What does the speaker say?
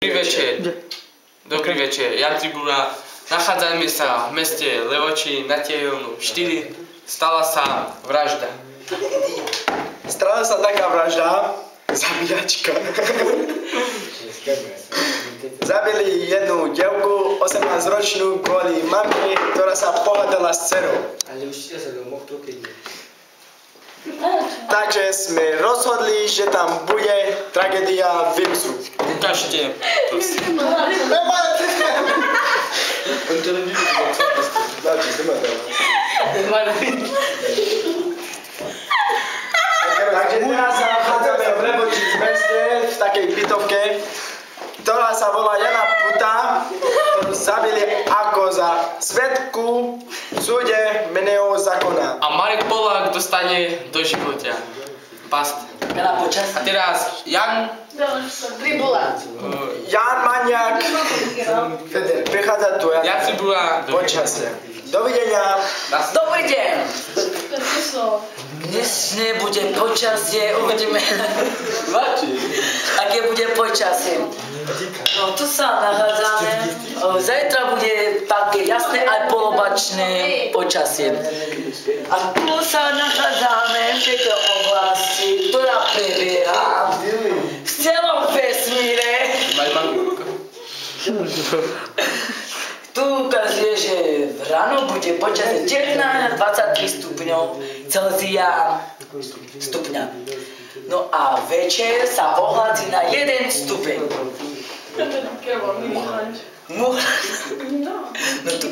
Dobrý večer, Jan Tribuna. Nachádzame sa v meste Levočí na Tielnu 4. Stala sa vražda. Stala sa taká vražda, zabíjačka. Zabili jednu devku, 18-ročnú, kvôli mamke, ktorá sa pohádala s dcerou. Ale určite sa to mohlo keď Takže sme rozhodli, že tam bude tragédia vírusu. Ukážte, prosím. Takže teraz sa nachádzame v Levočí v meste, v takej bytovke, ktorá sa volá Jana Puta, ktorú zabili ako za svedku v súde meného zákona. A Marek Polák dostane do života. Past. A teraz Jan Tribula. Jan Maniak, prichádza tu Jan Tribula. počasie. Dovidenia. Dobrý deň! Dnes nebude počasie, uvidíme, aké bude počasie. No tu sa nachádzame, zajtra bude také jasné aj polobačné počasie. A tu sa nachádzame v tejto oblasti, ktorá prebieha v celom vesmíre. Tu ukazuje, že ráno bude počasie 19 na 23 stupňov Celzia stupňa. No a večer sa ohladí na 1 stupeň. No tu.